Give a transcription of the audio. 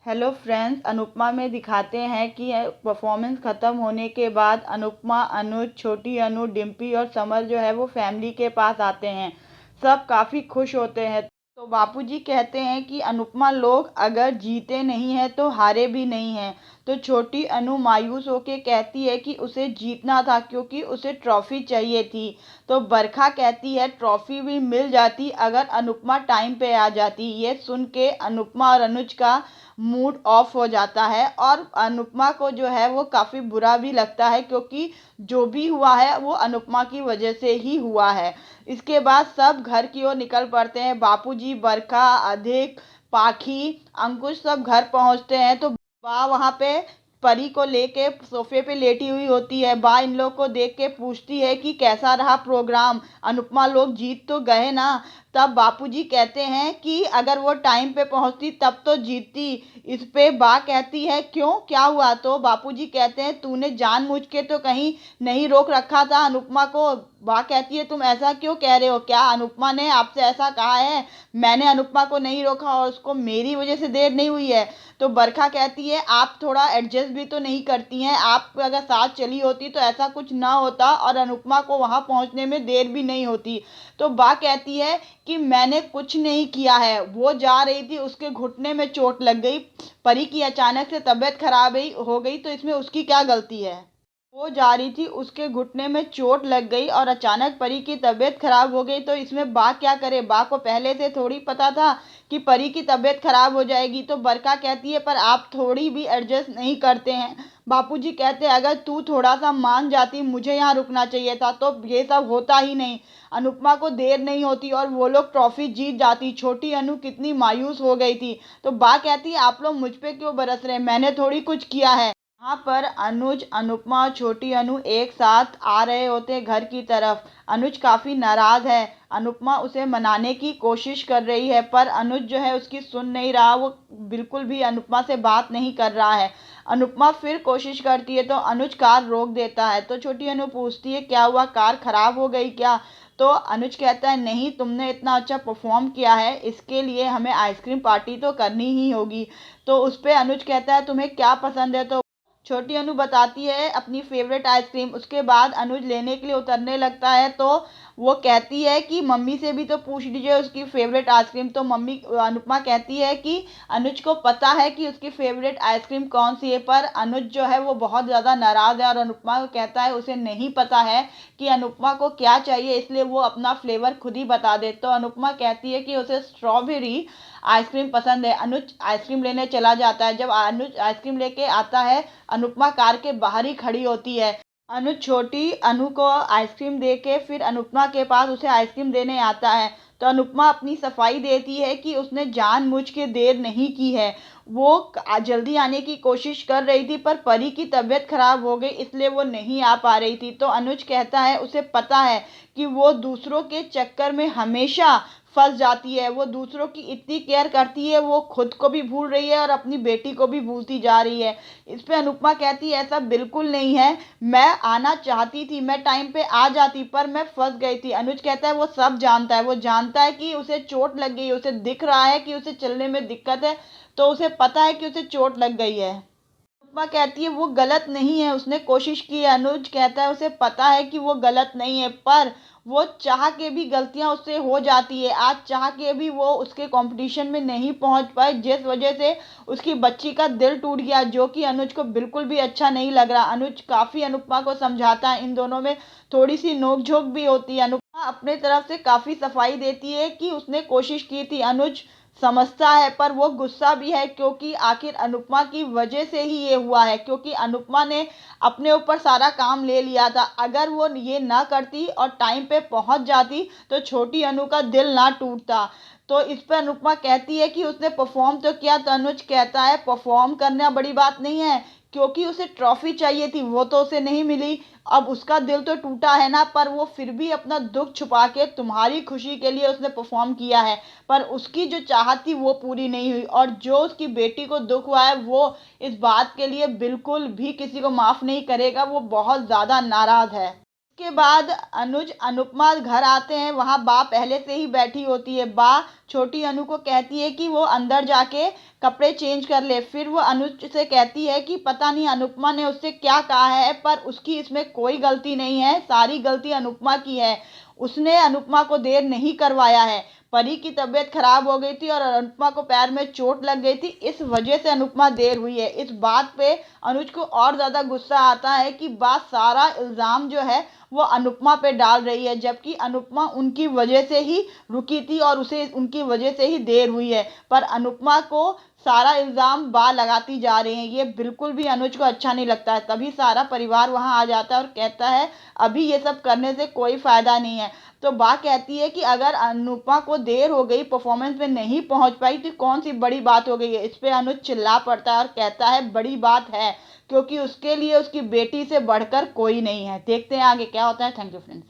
Hello friends, Anupama में दिखाते हैं कि परफॉर्मेंस ख़त्म होने के बाद अनुपमा, अनुज, छोटी अनु, डिम्पी और समर जो है वो फैमिली के पास आते हैं। सब काफ़ी खुश होते हैं। तो बापूजी कहते हैं कि अनुपमा, लोग अगर जीते नहीं हैं तो हारे भी नहीं हैं। तो छोटी अनु मायूस होके कहती है कि उसे जीतना था क्योंकि उसे ट्रॉफी चाहिए थी। तो बरखा कहती है ट्रॉफी भी मिल जाती अगर अनुपमा टाइम पे आ जाती। ये सुन के अनुपमा और अनुज का मूड ऑफ हो जाता है और अनुपमा को जो है वो काफ़ी बुरा भी लगता है क्योंकि जो भी हुआ है वो अनुपमा की वजह से ही हुआ है। इसके बाद सब घर की ओर निकल पड़ते हैं। बापूजी, बरखा, अधिक, पाखी, अंकुश सब घर पहुंचते हैं। तो बा वहाँ पे परी को लेके सोफे पे लेटी हुई होती है। बा इन लोग को देख के पूछती है कि कैसा रहा प्रोग्राम, अनुपमा लोग जीत तो गए ना। तब बापूजी कहते हैं कि अगर वो टाइम पे पहुंचती तब तो जीतती। इस पे बा कहती है क्यों, क्या हुआ। तो बापूजी कहते हैं तूने जानबूझ के तो कहीं नहीं रोक रखा था अनुपमा को। बा कहती है तुम ऐसा क्यों कह रहे हो, क्या अनुपमा ने आपसे ऐसा कहा है। मैंने अनुपमा को नहीं रोका और उसको मेरी वजह से देर नहीं हुई है। तो बरखा कहती है आप थोड़ा एडजस्ट भी तो नहीं करती हैं, आप अगर साथ चली होती तो ऐसा कुछ ना होता और अनुपमा को वहां पहुंचने में देर भी नहीं होती। तो बा कहती है कि मैंने कुछ नहीं किया है, वो जा रही थी उसके घुटने में चोट लग गई। परी की अचानक से तबीयत खराब हो गई तो इसमें उसकी क्या गलती है। वो जा रही थी, उसके घुटने में चोट लग गई और अचानक परी की तबीयत खराब हो गई तो इसमें बा क्या करे। बा को पहले से थोड़ी पता था कि परी की तबीयत खराब हो जाएगी। तो बरखा कहती है पर आप थोड़ी भी एडजस्ट नहीं करते हैं। बापूजी कहते हैं अगर तू थोड़ा सा मान जाती, मुझे यहाँ रुकना चाहिए था तो ये सब होता ही नहीं। अनुपमा को देर नहीं होती और वो लोग ट्रॉफी जीत जाती। छोटी अनु कितनी मायूस हो गई थी। तो बा कहती है आप लोग मुझ पे क्यों बरस रहे हैं, मैंने थोड़ी कुछ किया है। यहाँ पर अनुज, अनुपमा और छोटी अनु एक साथ आ रहे होते घर की तरफ। अनुज काफ़ी नाराज़ है। अनुपमा उसे मनाने की कोशिश कर रही है पर अनुज जो है उसकी सुन नहीं रहा। वो बिल्कुल भी अनुपमा से बात नहीं कर रहा है। अनुपमा फिर कोशिश करती है तो अनुज कार रोक देता है। तो छोटी अनु पूछती है क्या हुआ, कार खराब हो गई क्या। तो अनुज कहता है नहीं, तुमने इतना अच्छा परफॉर्म किया है, इसके लिए हमें आइसक्रीम पार्टी तो करनी ही होगी। तो उस पर अनुज कहता है तुम्हें क्या पसंद है। तो छोटी अनु बताती है अपनी फेवरेट आइसक्रीम। उसके बाद अनुज लेने के लिए उतरने लगता है तो वो कहती है कि मम्मी से भी तो पूछ लीजिए उसकी फेवरेट आइसक्रीम। तो मम्मी, अनुपमा कहती है कि अनुज को पता है कि उसकी फेवरेट आइसक्रीम कौन सी है पर अनुज जो है वो बहुत ज़्यादा नाराज़ है और अनुपमा को कहता है उसे नहीं पता है कि अनुपमा को क्या चाहिए, इसलिए वो अपना फ्लेवर खुद ही बता दे। तो अनुपमा कहती है कि उसे स्ट्रॉबेरी आइसक्रीम पसंद है। अनुज आइसक्रीम लेने चला जाता है। जब अनुज आइसक्रीम लेके आता है, अनुपमा कार के बाहर ही खड़ी होती है। अनुज छोटी अनु को आइसक्रीम दे के फिर अनुपमा के पास उसे आइसक्रीम देने आता है। तो अनुपमा अपनी सफाई देती है कि उसने जानबूझ के देर नहीं की है। वो जल्दी आने की कोशिश कर रही थी पर परी की तबीयत खराब हो गई इसलिए वो नहीं आ पा रही थी। तो अनुज कहता है उसे पता है कि वो दूसरों के चक्कर में हमेशा फंस जाती है। वो दूसरों की इतनी केयर करती है, वो खुद को भी भूल रही है और अपनी बेटी को भी भूलती जा रही है। इस पे अनुपमा कहती है ऐसा बिल्कुल नहीं है, मैं आना चाहती थी, मैं टाइम पे आ जाती पर मैं फंस गई थी। अनुज कहता है वो सब जानता है, वो जानता है कि उसे चोट लग गई है, उसे दिख रहा है कि उसे चलने में दिक्कत है, तो उसे पता है कि उसे चोट लग गई है। उपमा कहती है वो गलत नहीं है, उसने कोशिश की है। अनुज कहता है उसे पता है कि वो गलत नहीं है पर वो चाह के भी गलतियां उससे हो जाती है। आज चाह के भी वो उसके कंपटीशन में नहीं पहुंच पाए जिस वजह से उसकी बच्ची का दिल टूट गया, जो कि अनुज को बिल्कुल भी अच्छा नहीं लग रहा। अनुज काफ़ी अनुपमा को समझाता है, इन दोनों में थोड़ी सी नोक-झोंक भी होती है। अनुपमा अपने तरफ से काफ़ी सफाई देती है कि उसने कोशिश की थी। अनुज समझता है पर वो गुस्सा भी है क्योंकि आखिर अनुपमा की वजह से ही ये हुआ है, क्योंकि अनुपमा ने अपने ऊपर सारा काम ले लिया था। अगर वो ये ना करती और टाइम पे पहुंच जाती तो छोटी अनु का दिल ना टूटता। तो इस पर अनुपमा कहती है कि उसने परफॉर्म तो किया। तो अनुज कहता है परफॉर्म करना बड़ी बात नहीं है, क्योंकि उसे ट्रॉफी चाहिए थी वो तो उसे नहीं मिली। अब उसका दिल तो टूटा है ना, पर वो फिर भी अपना दुख छुपा के तुम्हारी खुशी के लिए उसने परफॉर्म किया है। पर उसकी जो चाहत थी वो पूरी नहीं हुई और जो उसकी बेटी को दुख हुआ है वो इस बात के लिए बिल्कुल भी किसी को माफ़ नहीं करेगा। वो बहुत ज़्यादा नाराज़ है। के बाद अनुज अनुपमा घर आते हैं। वहाँ बा पहले से ही बैठी होती है। बा छोटी अनु को कहती है कि वो अंदर जाके कपड़े चेंज कर ले। फिर वो अनुज से कहती है कि पता नहीं अनुपमा ने उससे क्या कहा है, पर उसकी इसमें कोई गलती नहीं है, सारी गलती अनुपमा की है। उसने अनुपमा को देर नहीं करवाया है। परी की तबीयत खराब हो गई थी और अनुपमा को पैर में चोट लग गई थी, इस वजह से अनुपमा देर हुई है। इस बात पे अनुज को और ज़्यादा गुस्सा आता है कि बात सारा इल्ज़ाम जो है वो अनुपमा पे डाल रही है, जबकि अनुपमा उनकी वजह से ही रुकी थी और उसे उनकी वजह से ही देर हुई है। पर अनुपमा को सारा इल्ज़ाम बा लगाती जा रही है। ये बिल्कुल भी अनुज को अच्छा नहीं लगता है। तभी सारा परिवार वहाँ आ जाता है और कहता है अभी ये सब करने से कोई फ़ायदा नहीं है। तो बा कहती है कि अगर अनुपमा को देर हो गई, परफॉर्मेंस में नहीं पहुंच पाई, तो कौन सी बड़ी बात हो गई है। इस पे अनुज चिल्ला पड़ता है और कहता है बड़ी बात है, क्योंकि उसके लिए उसकी बेटी से बढ़कर कोई नहीं है। देखते हैं आगे क्या होता है। Thank you friends.